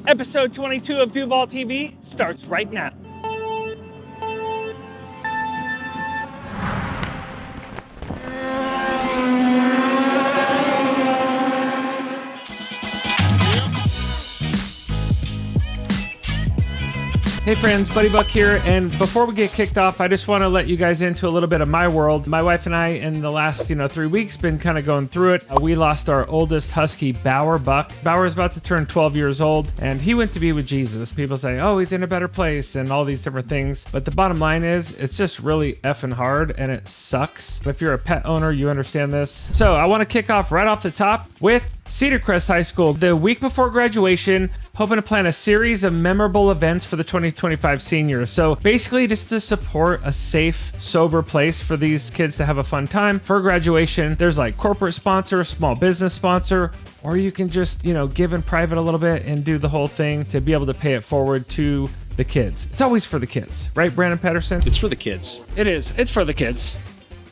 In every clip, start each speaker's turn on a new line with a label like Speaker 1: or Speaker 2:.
Speaker 1: Episode 22 of DUVALL TV starts right now. Hey friends, Buddy Buck here, and before we get kicked off, I just want to let you guys into a little bit of my world. My wife and I, in the last 3 weeks, been kind of going through it. We lost our oldest husky, Bower Buck. Bower is about to turn 12 years old, and he went to be with Jesus. People say, oh, he's in a better place, and all these different things. But the bottom line is, it's just really effing hard, and it sucks. If you're a pet owner, you understand this. So I want to kick off right off the top with Cedar Crest High School. The week before graduation, hoping to plan a series of memorable events for the 2025 seniors. So basically just to support a safe, sober place for these kids to have a fun time. For graduation, there's like corporate sponsor, small business sponsor, or you can just, give in private a little bit and do the whole thing to be able to pay it forward to the kids. It's always for the kids, right, Brandon Patterson?
Speaker 2: It's for the kids.
Speaker 1: It is. It's for the kids.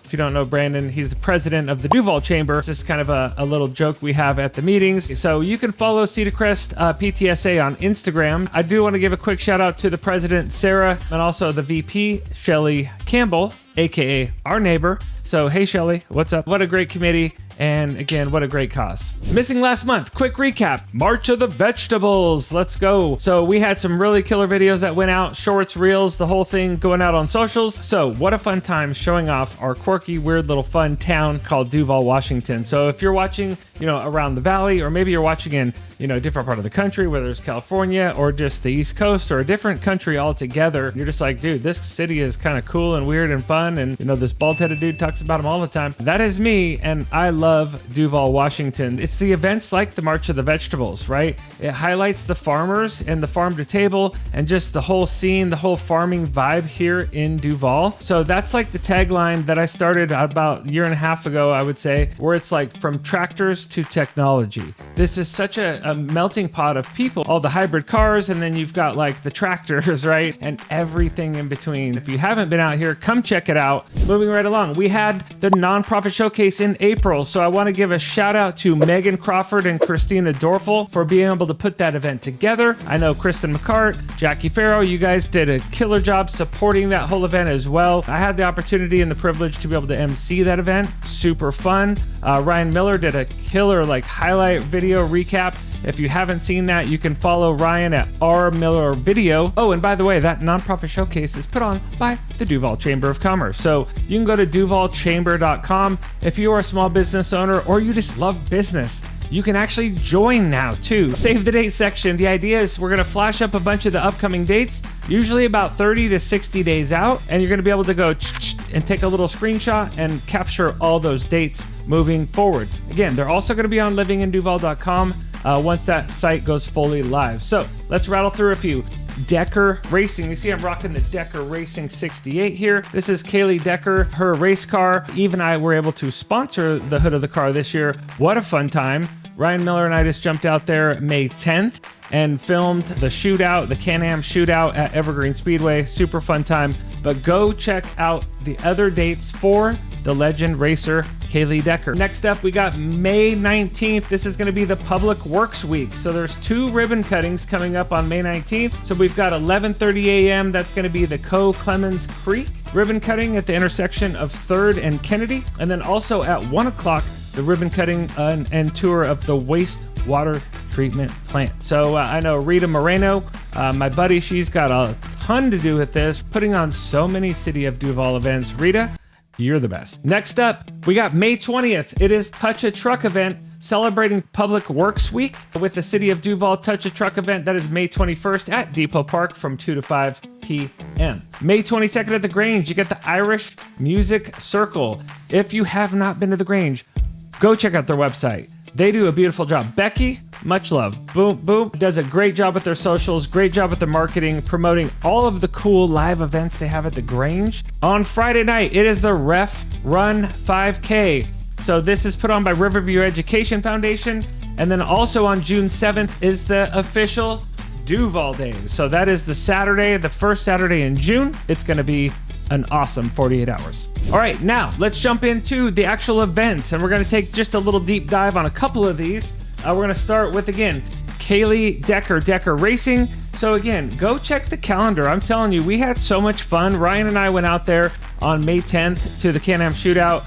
Speaker 1: If you don't know Brandon, he's the president of the DUVALL Chamber. This is kind of a little joke we have at the meetings. So you can follow Cedar Crest PTSA on Instagram. I do want to give a quick shout out to the president, Sarah, and also the VP, Shelly Campbell, aka our neighbor. So hey Shelly, what's up? What a great committee. And again, what a great cause. Missing last month, quick recap. March of the Vegetables, let's go. So we had some really killer videos that went out, shorts, reels, the whole thing going out on socials. So what a fun time showing off our quirky, weird little fun town called Duvall, Washington. So if you're watching, around the valley, or maybe you're watching in, a different part of the country, whether it's California or just the East Coast or a different country altogether, you're just like, dude, this city is kind of cool and weird and fun. And this bald-headed dude talks about them all the time. That is me, and I love Duvall, Washington. It's the events like the March of the Vegetables, right? It highlights the farmers and the farm to table and just the whole scene, the whole farming vibe here in Duvall. So that's like the tagline that I started about a year and a half ago, I would say, where it's like from tractors to technology. This is such a melting pot of people, all the hybrid cars, and then you've got like the tractors, right? And everything in between. If you haven't been out here, come check it out. Moving right along, we had the nonprofit showcase in April. So I want to give a shout out to Megan Crawford and Christina Dorfel for being able to put that event together. I know Kristen McCart, Jackie Farrow, you guys did a killer job supporting that whole event as well. I had the opportunity and the privilege to be able to MC that event. Super fun. Ryan Miller did a killer highlight video recap. If you haven't seen that, you can follow Ryan at R Miller Video. Oh, and by the way, that nonprofit showcase is put on by the Duvall Chamber of Commerce. So you can go to DUVALLchamber.com. If you are a small business owner or you just love business, you can actually join now too. Save the date section. The idea is we're gonna flash up a bunch of the upcoming dates, usually about 30 to 60 days out, and you're gonna be able to go and take a little screenshot and capture all those dates moving forward. Again, they're also gonna be on livinginduval.com once that site goes fully live. So let's rattle through a few. Decker Racing. You see I'm rocking the Decker Racing 68 here. This is Kaylee Decker, her race car. Eve and I were able to sponsor the hood of the car this year. What a fun time. Ryan Miller and I just jumped out there May 10th and filmed the shootout, the Can-Am shootout at Evergreen Speedway. Super fun time. But go check out the other dates for the legend racer Kaylee Decker. Next up, we got May 19th. This is going to be the Public Works Week. So there's 2 ribbon cuttings coming up on May 19th. So we've got 11:30 a.m. That's going to be the Clemens Creek ribbon cutting at the intersection of 3rd and Kennedy. And then also at 1 o'clock, the ribbon cutting and tour of the wastewater treatment plant. So I know Rita Moreno, my buddy, she's got a ton to do with this, putting on so many City of Duvall events. Rita, you're the best. Next up, we got May 20th. It is Touch a Truck event celebrating Public Works Week with the City of Duvall Touch a Truck event. That is May 21st at Depot Park from 2 to 5 p.m. May 22nd at the Grange, you get the Irish Music Circle. If you have not been to the Grange, go check out their website. They do a beautiful job. Becky, much love. Boom, boom. Does a great job with their socials, great job with the marketing, promoting all of the cool live events they have at the Grange. On Friday night, it is the Ref Run 5K. So this is put on by Riverview Education Foundation. And then also on June 7th is the official Duvall Days. So that is the Saturday, the first Saturday in June. It's going to be an awesome 48 hours. All right, now let's jump into the actual events, and we're going to take just a little deep dive on a couple of these. We're going to start with, again, Kaylee Decker Racing. So again, go check the calendar. I'm telling you, we had so much fun. Ryan and I went out there on May 10th to the Can-Am Shootout.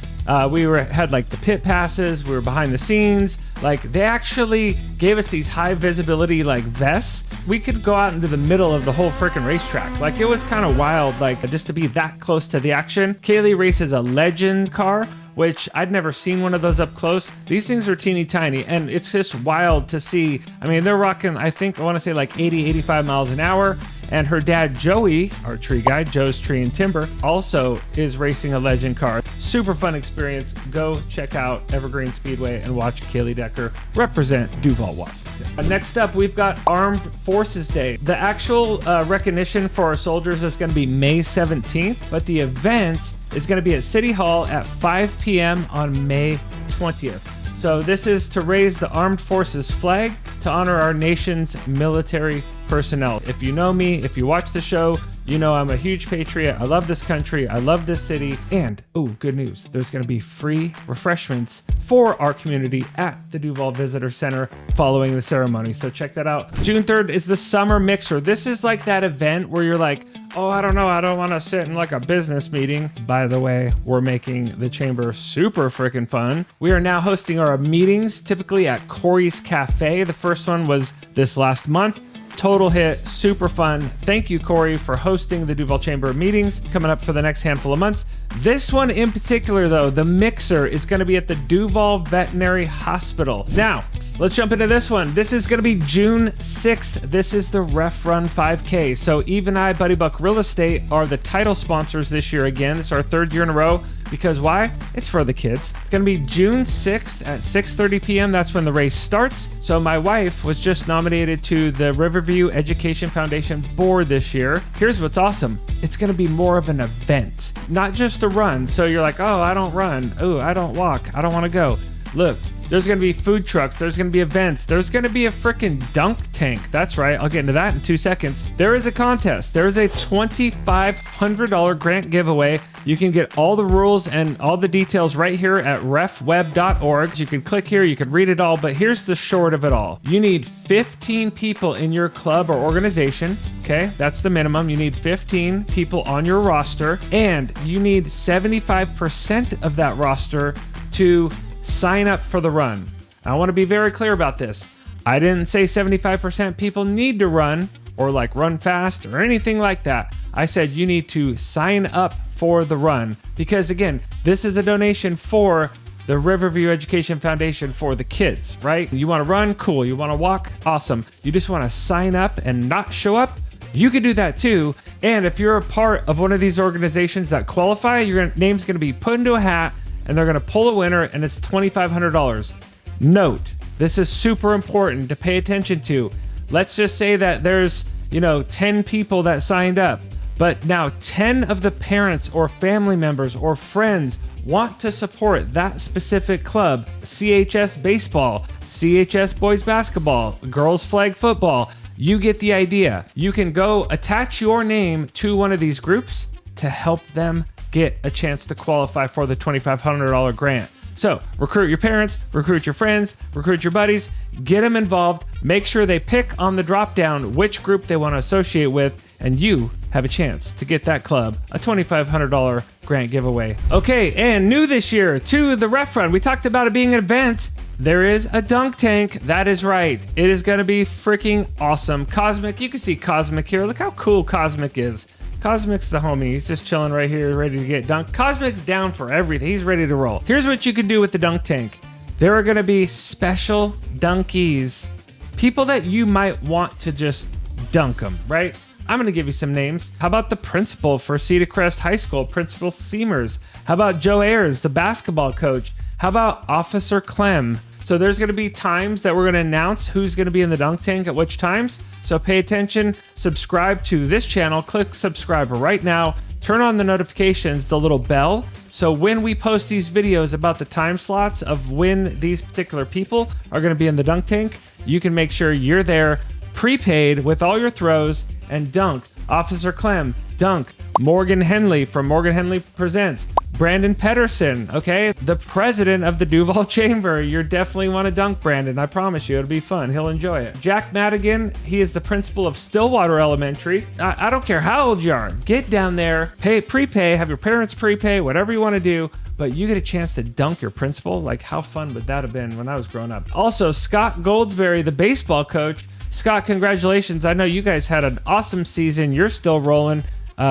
Speaker 1: We had like the pit passes, we were behind the scenes. Like they actually gave us these high visibility like vests. We could go out into the middle of the whole freaking racetrack. Like it was kind of wild, like just to be that close to the action. Kaylee races a Legend car, which I'd never seen one of those up close. These things are teeny tiny and it's just wild to see. I mean, they're rocking, I want to say like 80, 85 miles an hour. And her dad, Joey, our tree guy, Joe's Tree and Timber, also is racing a Legend car. Super fun experience. Go check out Evergreen Speedway and watch Kaylee Decker represent Duval, Washington. Next up, we've got Armed Forces Day. The actual recognition for our soldiers is going to be May 17th, but the event is going to be at City Hall at 5 p.m. on May 20th. So this is to raise the Armed Forces flag to honor our nation's military personnel. If you know me, if you watch the show, you know I'm a huge patriot. I love this country. I love this city. And, oh, good news. There's going to be free refreshments for our community at the Duval Visitor Center following the ceremony. So check that out. June 3rd is the Summer Mixer. This is like that event where you're like, oh, I don't know. I don't want to sit in like a business meeting. By the way, we're making the chamber super freaking fun. We are now hosting our meetings typically at Corey's Cafe. The first one was this last month. Total hit, super fun. Thank you, Corey, for hosting the Duval Chamber meetings coming up for the next handful of months. This one in particular, though, the Mixer, is going to be at the Duval Veterinary Hospital. Now, let's jump into this one. This is going to be June 6th. This is the Ref Run 5K. So Eve and I, Buddy Buck Real Estate, are the title sponsors this year again. It's our third year in a row. Because why? It's for the kids. It's going to be June 6th at 6:30 p.m. That's when the race starts. So my wife was just nominated to the Riverview Education Foundation board this year. Here's what's awesome. It's going to be more of an event, not just a run. So you're like, oh, I don't run. Oh, I don't walk. I don't want to go. Look, there's going to be food trucks. There's going to be events. There's going to be a freaking dunk tank. That's right. I'll get into that in 2 seconds. There is a contest. There is a $2,500 grant giveaway. You can get all the rules and all the details right here at refweb.org. You can click here. You can read it all. But here's the short of it all. You need 15 people in your club or organization. Okay, that's the minimum. You need 15 people on your roster. And you need 75% of that roster to sign up for the run. I want to be very clear about this. I didn't say 75% people need to run or like run fast or anything like that. I said you need to sign up for the run because again, this is a donation for the Riverview Education Foundation for the kids, right? You want to run? Cool. You want to walk? Awesome. You just want to sign up and not show up? You can do that too. And if you're a part of one of these organizations that qualify, your name's going to be put into a hat and they're going to pull a winner and it's $2,500. Note, this is super important to pay attention to. Let's just say that there's, 10 people that signed up, but now 10 of the parents or family members or friends want to support that specific club, CHS baseball, CHS boys basketball, girls flag football. You get the idea. You can go attach your name to one of these groups to help them get a chance to qualify for the $2,500 grant. So recruit your parents, recruit your friends, recruit your buddies, get them involved, make sure they pick on the drop down which group they want to associate with, and you have a chance to get that club a $2,500 grant giveaway. Okay, and new this year to the Ref Run. We talked about it being an event. There is a dunk tank. That is right. It is going to be freaking awesome. Cosmic, you can see Cosmic here. Look how cool Cosmic is. Cosmic's the homie. He's just chilling right here, ready to get dunked. Cosmic's down for everything. He's ready to roll. Here's what you can do with the dunk tank. There are going to be special dunkies. People that you might want to just dunk them, right? I'm going to give you some names. How about the principal for Cedar Crest High School, Principal Seamers? How about Joe Ayers, the basketball coach? How about Officer Clem? So there's going to be times that we're going to announce who's going to be in the dunk tank at which times. So pay attention, subscribe to this channel, click subscribe right now, turn on the notifications, the little bell. So when we post these videos about the time slots of when these particular people are going to be in the dunk tank, you can make sure you're there prepaid with all your throws and dunk. Officer Clem, dunk. Morgan Henley from Morgan Henley Presents. Brandon Pedersen, okay? The president of the Duval Chamber. You definitely want to dunk Brandon. I promise you, it'll be fun. He'll enjoy it. Jack Madigan, he is the principal of Stillwater Elementary. I don't care how old you are. Get down there, prepay, have your parents prepay, whatever you want to do, but you get a chance to dunk your principal. Like, how fun would that have been when I was growing up? Also, Scott Goldsberry, the baseball coach. Scott, congratulations. I know you guys had an awesome season. You're still rolling.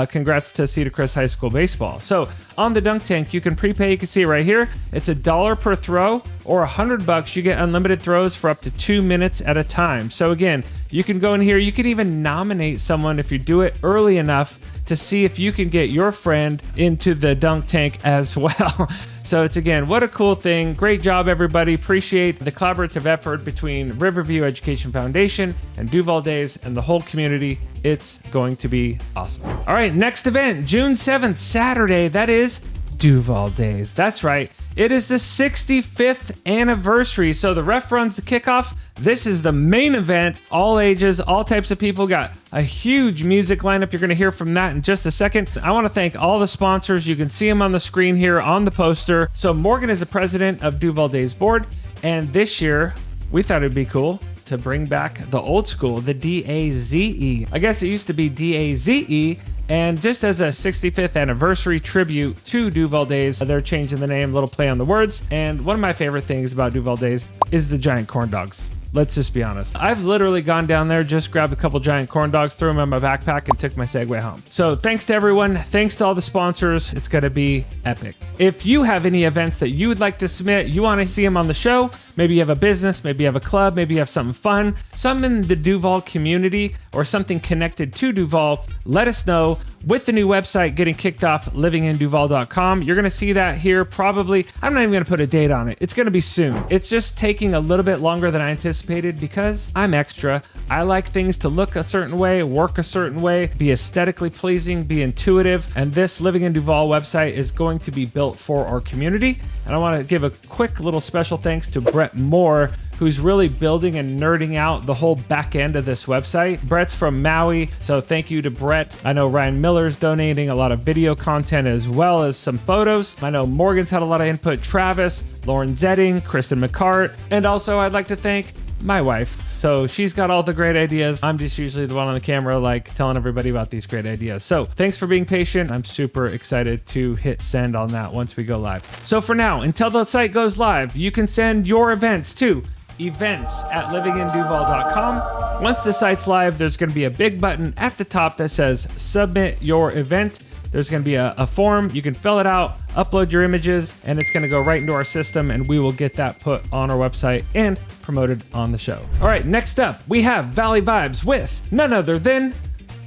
Speaker 1: Congrats to Cedar Crest High School baseball. So on the dunk tank, you can prepay. You can see it right here. It's $1 per throw, or $100. You get unlimited throws for up to 2 minutes at a time. So again, you can go in here. You can even nominate someone if you do it early enough to see if you can get your friend into the dunk tank as well. So it's, again, what a cool thing. Great job, everybody. Appreciate the collaborative effort between Riverview Education Foundation and Duval Days and the whole community. It's going to be awesome. All right, next event, June 7th, Saturday. That is Duval Days. That's right. It is the 65th anniversary. So the ref runs the kickoff. This is the main event. All ages, all types of people. Got a huge music lineup. You're going to hear from that in just a second. I want to thank all the sponsors. You can see them on the screen here on the poster. So Morgan is the president of Duval Days Board. And this year, we thought it'd be cool to bring back the old school, the DAZE. I guess it used to be DAZE. And just as a 65th anniversary tribute to Duval Days, they're changing the name, a little play on the words. And one of my favorite things about Duval Days is the giant corn dogs. Let's just be honest. I've literally gone down there, just grabbed a couple giant corn dogs, threw them in my backpack, and took my Segway home. So thanks to everyone. Thanks to all the sponsors. It's going to be epic. If you have any events that you would like to submit, you want to see them on the show, maybe you have a business, maybe you have a club, maybe you have something fun, something in the Duval community, or something connected to Duval, let us know. With the new website getting kicked off, livinginduval.com, you're going to see that here probably. I'm not even going to put a date on it. It's going to be soon. It's just taking a little bit longer than I anticipated because I'm extra. I like things to look a certain way, work a certain way, be aesthetically pleasing, be intuitive. And this Living in Duval website is going to be built for our community. And I want to give a quick little special thanks to Brett Moore, who's really building and nerding out the whole back end of this website. Brett's from Maui, so thank you to Brett. I know Ryan Miller's donating a lot of video content as well as some photos. I know Morgan's had a lot of input, Travis, Lauren Zetting, Kristen McCart, and also I'd like to thank my wife. So she's got all the great ideas. I'm just usually the one on the camera, like telling everybody about these great ideas. So thanks for being patient. I'm super excited to hit send on that once we go live. So for now, until the site goes live, you can send your events to events@livinginduval.com. Once the site's live, there's going to be a big button at the top that says submit your event. There's going to be a form. You can fill it out, upload your images, and it's going to go right into our system, and we will get that put on our website and promoted on the show. All right, next up, we have Valley Vibes with none other than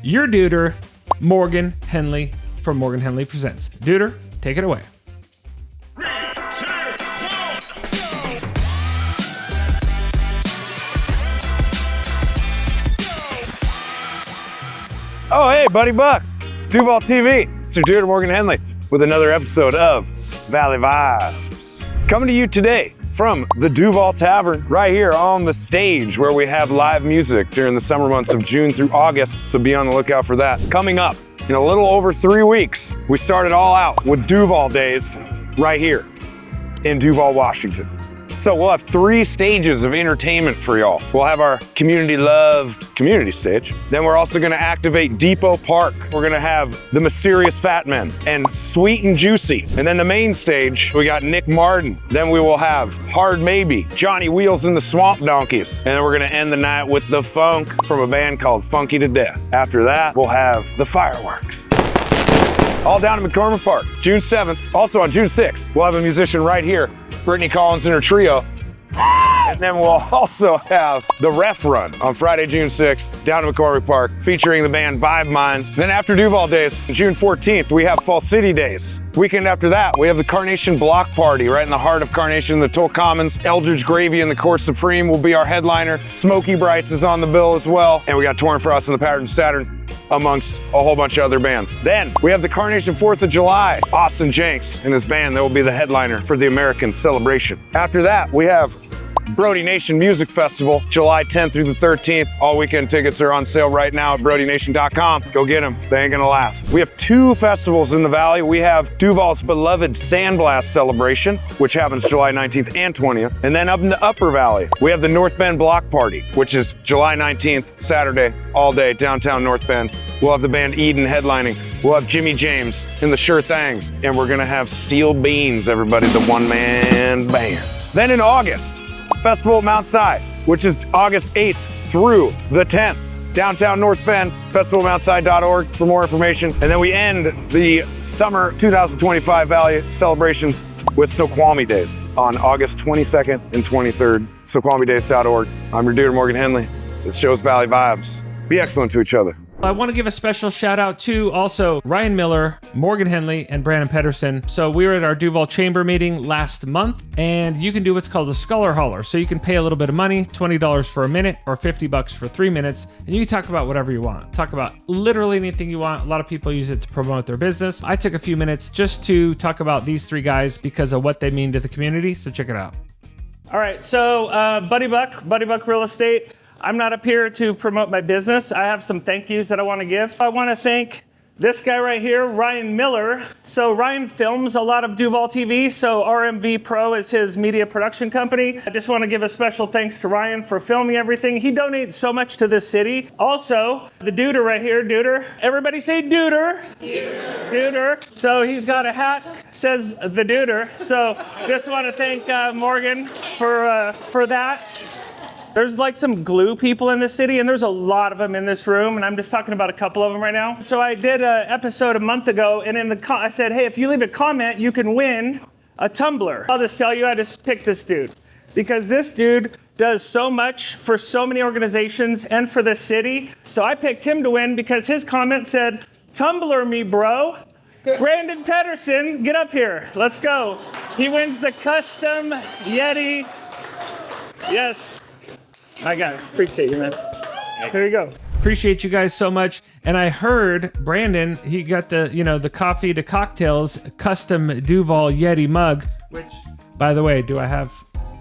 Speaker 1: your duder, Morgan Henley from Morgan Henley Presents. Duder, take it away.
Speaker 2: Oh, hey, Buddy Buck, DUVALL TV. It's your dude, Morgan Henley, with another episode of Valley Vibes. Coming to you today from the Duval Tavern, right here on the stage where we have live music during the summer months of June through August, so be on the lookout for that. Coming up in a little over 3 weeks, we started all out with Duval Days right here in Duval, Washington. So we'll have 3 stages of entertainment for y'all. We'll have our community-loved community stage. Then we're also gonna activate Depot Park. We're gonna have the Mysterious Fat Men and Sweet and Juicy. And then the main stage, we got Nick Martin. Then we will have Hard Maybe, Johnny Wheels and the Swamp Donkeys. And then we're gonna end the night with The Funk from a band called Funky to Death. After that, we'll have the fireworks. All down in McCormick Park, June 7th. Also on June 6th, we'll have a musician right here, Brittany Collins and her trio. And then we'll also have the Ref Run on Friday, June 6th, down in McCormick Park, featuring the band Vibe Minds. Then after Duval Days, June 14th, we have Fall City Days. Weekend after that, we have the Carnation Block Party right in the heart of Carnation, the Toll Commons. Eldridge Gravy and the Court Supreme will be our headliner. Smoky Brights is on the bill as well. And we got Torn Frost and the Patterns of Saturn, amongst a whole bunch of other bands. Then we have the Carnation 4th of July. Austin Jenks and his band, that will be the headliner for the American celebration. After that, we have Brody Nation Music Festival, July 10th through the 13th. All weekend tickets are on sale right now at BrodyNation.com. Go get them. They ain't gonna last. We have 2 festivals in the Valley. We have Duvall's beloved Sandblast Celebration, which happens July 19th and 20th. And then up in the Upper Valley, we have the North Bend Block Party, which is July 19th, Saturday, all day, downtown North Bend. We'll have the band Eden headlining. We'll have Jimmy James in the Sure Thangs. And we're gonna have Steel Beans, everybody, the one-man band. Then in August, Festival at Mount Si, which is August 8th through the 10th. Downtown North Bend, festivalmountsi.org for more information. And then we end the summer 2025 Valley celebrations with Snoqualmie Days on August 22nd and 23rd. Snoqualmiedays.org. I'm your dude, Morgan Henley. It shows Valley vibes. Be excellent to each other.
Speaker 1: I want to give a special shout out to also Ryan Miller, Morgan Henley, and Brandon Pedersen. So we were at our Duval Chamber meeting last month, and you can do what's called a scholar hauler. So you can pay a little bit of money, $20 for a minute or $50 for 3 minutes, and you can talk about whatever you want. Talk about literally anything you want. A lot of people use it to promote their business. I took a few minutes just to talk about these 3 guys because of what they mean to the community. So check it out. All right, so Buddy Buck Real Estate. I'm not up here to promote my business. I have some thank yous that I want to give. I want to thank this guy right here, Ryan Miller. So Ryan films a lot of Duval TV, so RMV Pro is his media production company. I just want to give a special thanks to Ryan for filming everything. He donates so much to this city. Also, the Duder right here, Duder. Everybody say Duder. Duder. So he's got a hat, says the Duder. So just want to thank Morgan for that. There's like some glue people in the city, and there's a lot of them in this room, and I'm just talking about a couple of them right now. So I did an episode a month ago, and I said, hey, if you leave a comment, you can win a tumbler. I'll just tell you, I just picked this dude because this dude does so much for so many organizations and for the city. So I picked him to win because his comment said, tumbler me, bro. Brandon Pedersen, get up here. Let's go. He wins the custom Yeti. Yes. I got it. Appreciate you, man. Here you go. Appreciate you guys so much. And I heard Brandon, he got the coffee to cocktails custom Duval Yeti mug, which, by the way, do I have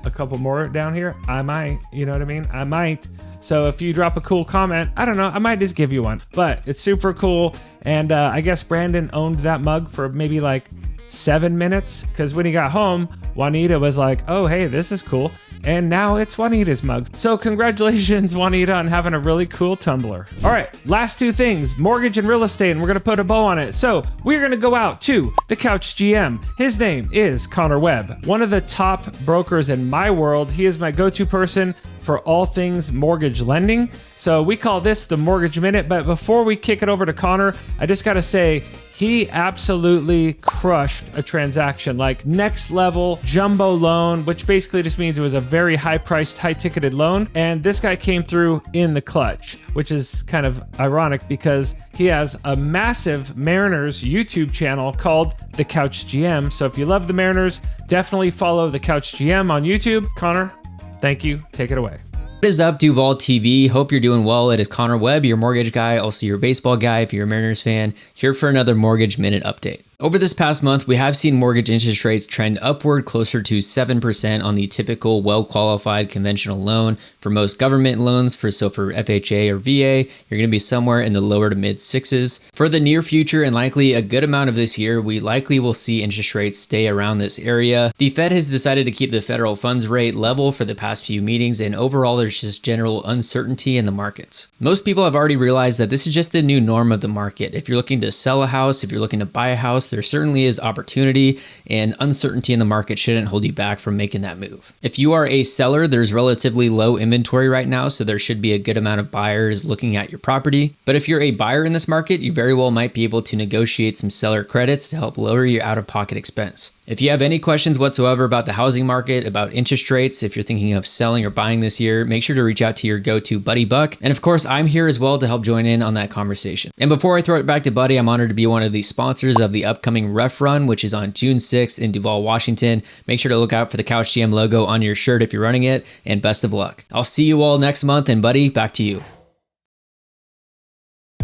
Speaker 1: a couple more down here? I might, you know what I mean? I might. So if you drop a cool comment, I don't know, I might just give you one. But it's super cool. And I guess Brandon owned that mug for maybe like 7 minutes, because when he got home, Juanita was like, oh, hey, this is cool. And now it's Juanita's mug. So congratulations, Juanita, on having a really cool tumbler. All right, last 2 things, mortgage and real estate, and we're gonna put a bow on it. So we're gonna go out to the Couch GM. His name is Connor Webb, one of the top brokers in my world. He is my go-to person for all things mortgage lending. So we call this the Mortgage Minute. But before we kick it over to Connor, I just gotta say, he absolutely crushed a transaction, like next level jumbo loan, which basically just means it was a very high priced, high ticketed loan. And this guy came through in the clutch, which is kind of ironic because he has a massive Mariners YouTube channel called The Couch GM. So if you love the Mariners, definitely follow The Couch GM on YouTube. Connor, thank you. Take it away.
Speaker 3: What is up, DUVALL TV? Hope you're doing well. It is Connor Webb, your mortgage guy, also your baseball guy if you're a Mariners fan, here for another Mortgage Minute update. Over this past month, we have seen mortgage interest rates trend upward closer to 7% on the typical well-qualified conventional loan. For most government loans, for FHA or VA, you're going to be somewhere in the lower to mid 6s. For the near future and likely a good amount of this year, we likely will see interest rates stay around this area. The Fed has decided to keep the federal funds rate level for the past few meetings, and overall there's just general uncertainty in the markets. Most people have already realized that this is just the new norm of the market. If you're looking to sell a house, if you're looking to buy a house, there certainly is opportunity, and uncertainty in the market shouldn't hold you back from making that move. If you are a seller, there's relatively low inventory right now, so there should be a good amount of buyers looking at your property. But if you're a buyer in this market, you very well might be able to negotiate some seller credits to help lower your out-of-pocket expense. If you have any questions whatsoever about the housing market, about interest rates, if you're thinking of selling or buying this year, make sure to reach out to your go-to Buddy Buck. And of course, I'm here as well to help join in on that conversation. And before I throw it back to Buddy, I'm honored to be one of the sponsors of the upcoming Ref Run, which is on June 6th in Duvall, Washington. Make sure to look out for the Couch GM logo on your shirt if you're running it, and best of luck. I'll see you all next month, and Buddy, back to you.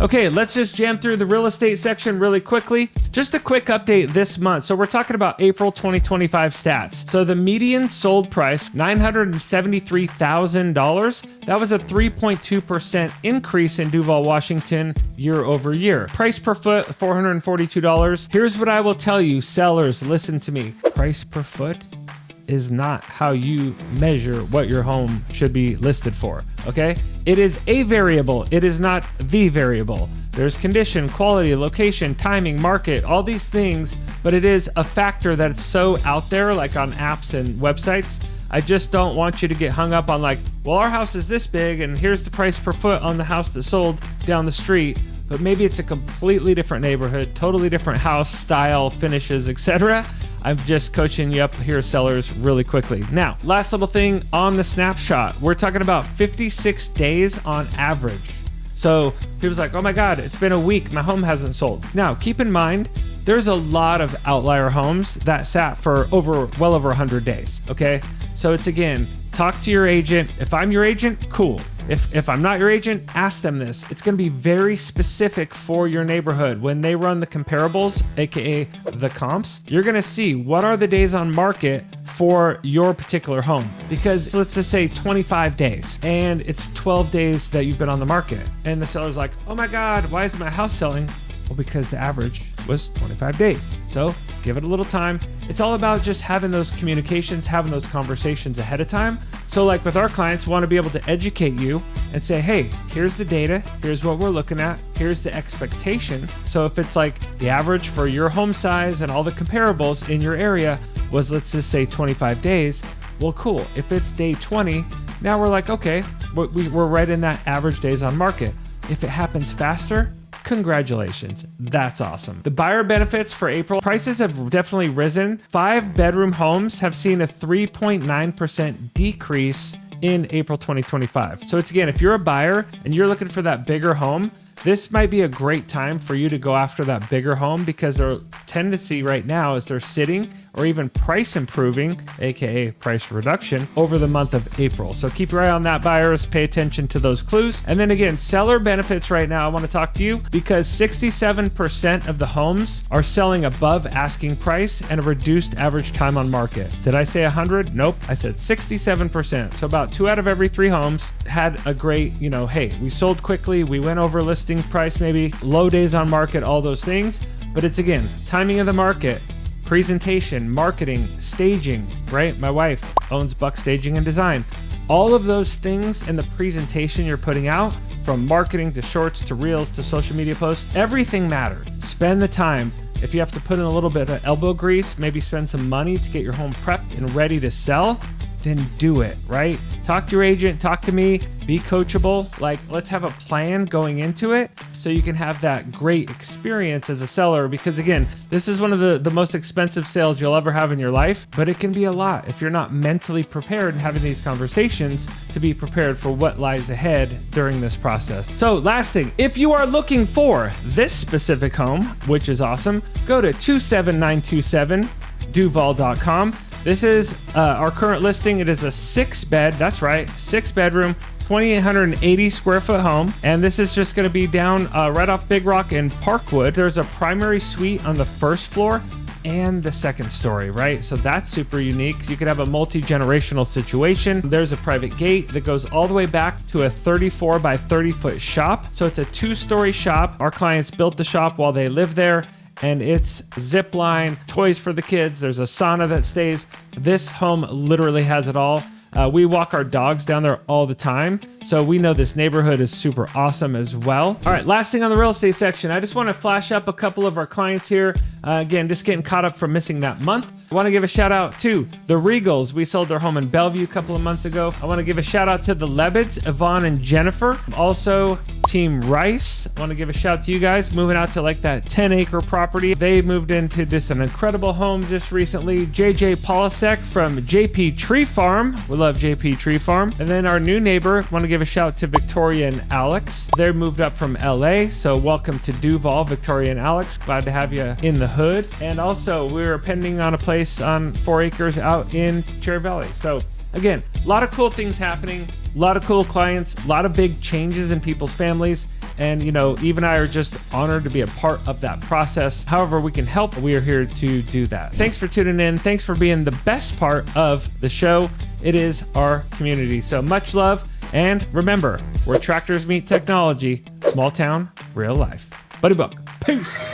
Speaker 1: Okay, let's just jam through the real estate section really quickly. Just a quick update this month. So we're talking about April 2025 stats. So the median sold price, $973,000. That was a 3.2% increase in Duval, Washington year over year. Price per foot, $442. Here's what I will tell you, sellers, listen to me. Price per foot is not how you measure what your home should be listed for, okay? It is a variable, it is not the variable. There's condition, quality, location, timing, market, all these things, but it is a factor that's so out there, like on apps and websites. I just don't want you to get hung up on like, well, our house is this big and here's the price per foot on the house that sold down the street, but maybe it's a completely different neighborhood, totally different house, style, finishes, etc. I'm just coaching you up here, sellers, really quickly. Now, last little thing on the snapshot. We're talking about 56 days on average. So people's like, oh my God, it's been a week, my home hasn't sold. Now, keep in mind, there's a lot of outlier homes that sat for well over 100 days, okay? So it's, again, talk to your agent. If I'm your agent, cool. If I'm not your agent, ask them this. It's going to be very specific for your neighborhood. When they run the comparables, aka the comps, you're going to see what are the days on market for your particular home. Because let's just say 25 days and it's 12 days that you've been on the market. And the seller's like, oh my God, why is my house selling? Well, because the average was 25 days. So give it a little time. It's all about just having those communications, having those conversations ahead of time. So like with our clients, we want to be able to educate you and say, hey, here's the data. Here's what we're looking at. Here's the expectation. So if it's like the average for your home size and all the comparables in your area was, let's just say 25 days. Well, cool. If it's day 20, now we're like, okay, we're right in that average days on market. If it happens faster, congratulations. That's awesome. The buyer benefits for April, prices have definitely risen. 5-bedroom homes have seen a 3.9% decrease in April 2025. So it's, again, if you're a buyer and you're looking for that bigger home, this might be a great time for you to go after that bigger home, because their tendency right now is they're sitting or even price improving, aka price reduction, over the month of April. So keep your eye on that, buyers. Pay attention to those clues. And then again, seller benefits right now, I want to talk to you because 67% of the homes are selling above asking price and a reduced average time on market. Did I say 100? Nope. I said 67%. So about 2 out of every 3 homes had a great, hey, we sold quickly, we went over listing price, maybe low days on market, all those things. But it's, again, timing of the market, presentation, marketing, staging, right? My wife owns Buck Staging and Design. All of those things and the presentation you're putting out, from marketing to shorts to reels to social media posts, everything matters. Spend the time. If you have to put in a little bit of elbow grease, maybe spend some money to get your home prepped and ready to sell, then do it, right? Talk to your agent, talk to me, be coachable. Like, let's have a plan going into it so you can have that great experience as a seller. Because again, this is one of the most expensive sales you'll ever have in your life, but it can be a lot if you're not mentally prepared and having these conversations to be prepared for what lies ahead during this process. So last thing, if you are looking for this specific home, which is awesome, go to 27927duval.com. This is our current listing. It is a 6-bed, that's right, 6-bedroom, 2,880 square foot home. And this is just gonna be down right off Big Rock and Parkwood. There's a primary suite on the first floor and the second story, right? So that's super unique. You could have a multi-generational situation. There's a private gate that goes all the way back to a 34 by 30 foot shop. So it's a 2-story shop. Our clients built the shop while they live there. And it's zip line, toys for the kids. There's a sauna that stays. This home literally has it all. We walk our dogs down there all the time, so we know this neighborhood is super awesome as well. All right, last thing on the real estate section, I just want to flash up a couple of our clients here. Again, just getting caught up from missing that month. I want to give a shout out to the Regals. We sold their home in Bellevue a couple of months ago. I want to give a shout out to the Lebeds, Yvonne and Jennifer. Also, Team Rice. I want to give a shout to you guys moving out to like that 10-acre property. They moved into just an incredible home just recently. JJ Polisek from JP Tree Farm. We love JP Tree Farm. And then our new neighbor, want to give a shout to Victoria and Alex. They moved up from LA, so welcome to Duval, Victoria and Alex. Glad to have you in the hood. And also, we're pending on a place on 4 acres out in Cherry Valley. So again, a lot of cool things happening, a lot of cool clients, a lot of big changes in people's families. And, you know, Eve and I are just honored to be a part of that process. However we can help, we are here to do that. Thanks for tuning in. Thanks for being the best part of the show. It is our community. So much love. And remember, where tractors meet technology, small town, real life. Buddy Buck. Peace.